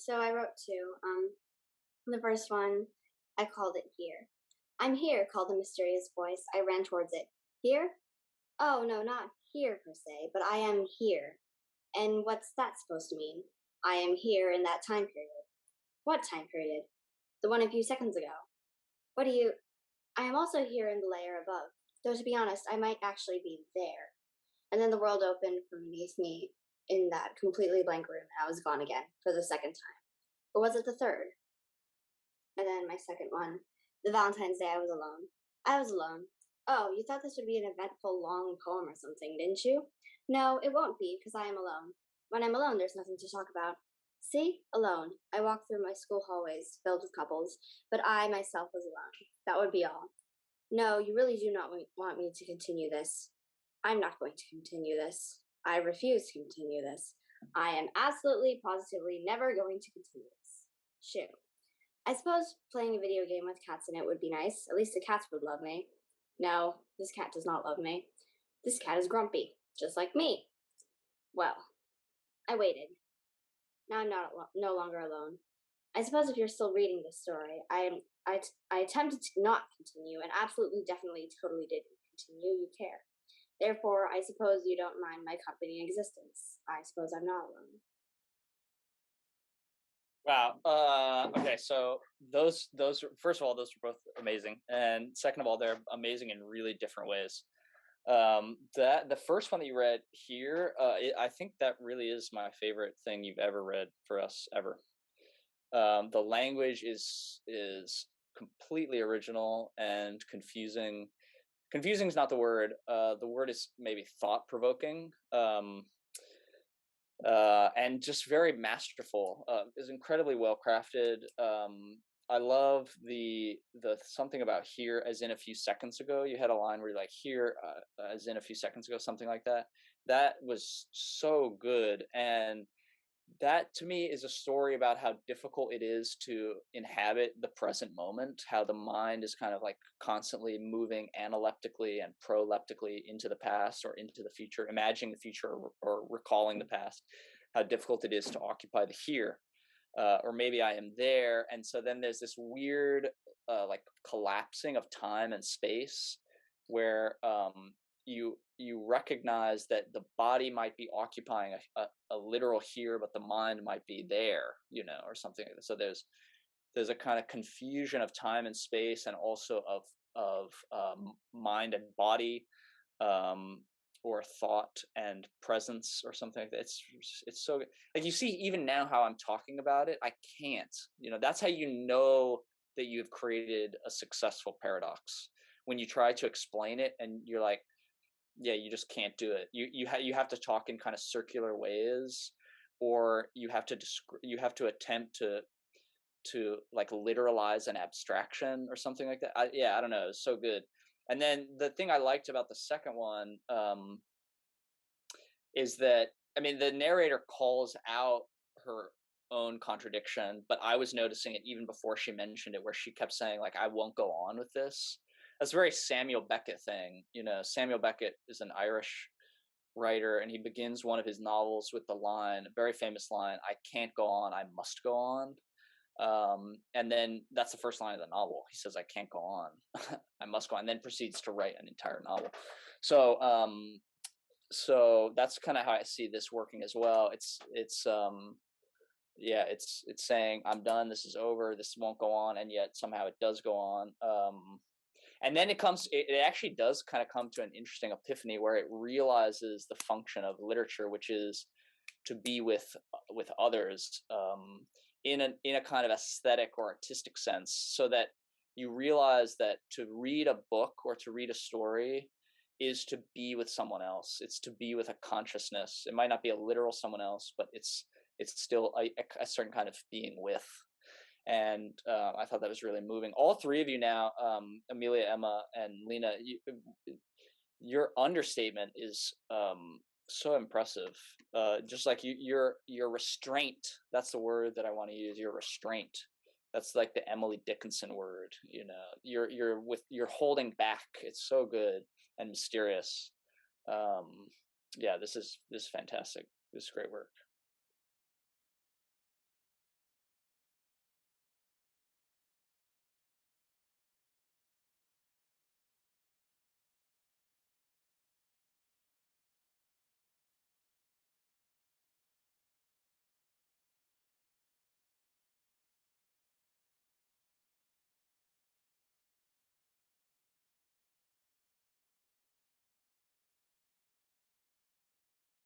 So I wrote two. The first one, I called it Here. I'm here, called the mysterious voice. I ran towards it. Here? Oh, no, not here per se, but I am here. And what's that supposed to mean? I am here in that time period. What time period? The one a few seconds ago. What do you. I am also here in the layer above. Though to be honest, I might actually be there. And then the world opened from beneath me in that completely blank room, and I was gone again for the second time. Or was it the third? And then my second one, the Valentine's Day I was alone. I was alone. Oh, you thought this would be an eventful long poem or something, didn't you? No, it won't be, because I am alone. When I'm alone, there's nothing to talk about. See? Alone. I walked through my school hallways, filled with couples, but I myself was alone. That would be all. No, you really do not want me to continue this. I'm not going to continue this. I refuse to continue this. I am absolutely, positively never going to continue this. Shoo. I suppose playing a video game with cats in it would be nice. At least the cats would love me. No, this cat does not love me. This cat is grumpy, just like me. Well, I waited. Now I'm no longer alone. I suppose if you're still reading this story, I attempted to not continue, and absolutely, definitely, totally did continue. You care. Therefore, I suppose you don't mind my company in existence. I suppose I'm not alone. Wow. Okay. So those first of all, those were both amazing, and second of all, they're amazing in really different ways. That the first one that you read here, I think that really is my favorite thing you've ever read for us ever. The language is completely original and confusing. Confusing is not the word. The word is maybe thought provoking. And just very masterful. Is incredibly well crafted. I love the something about here as in a few seconds ago. You had a line where you're like here as in a few seconds ago, something like that. That was so good, and that to me is a story about how difficult it is to inhabit the present moment, how the mind is kind of like constantly moving analeptically and proleptically into the past or into the future, imagining the future or recalling the past, how difficult it is to occupy the here. Or maybe I am there. And so then there's this weird like collapsing of time and space where you recognize that the body might be occupying a literal here, but the mind might be there, or something like that. So there's a kind of confusion of time and space, and also of mind and body, or thought and presence, or something like that. It's so good. Like, you see, even now how I'm talking about it, I can't. That's how you know that you've created a successful paradox, when you try to explain it and you're like, yeah, you just can't do it. You have to talk in kind of circular ways, or you have to attempt to like literalize an abstraction or something like that. I don't know. It's so good. And then the thing I liked about the second one is that, I mean, the narrator calls out her own contradiction, but I was noticing it even before she mentioned it, where she kept saying, like, I won't go on with this. That's a very Samuel Beckett thing. Samuel Beckett is an Irish writer, and he begins one of his novels with the line, a very famous line, I can't go on, I must go on. And then that's the first line of the novel. He says, I can't go on, I must go on, and then proceeds to write an entire novel. So that's kind of how I see this working as well. It's saying, I'm done, this is over, this won't go on, and yet somehow it does go on. And then it actually does kind of come to an interesting epiphany, where it realizes the function of literature, which is to be with others, in a kind of aesthetic or artistic sense, so that you realize that to read a book or to read a story is to be with someone else. It's to be with a consciousness. It might not be a literal someone else, but it's still a certain kind of being with. And I thought that was really moving. All three of you now, Amelia, Emma, and Lina, your understatement is so impressive. Just like your restraint. That's the word that I want to use. Your restraint. That's like the Emily Dickinson word. You're holding back. It's so good and mysterious. This is fantastic. This is great work.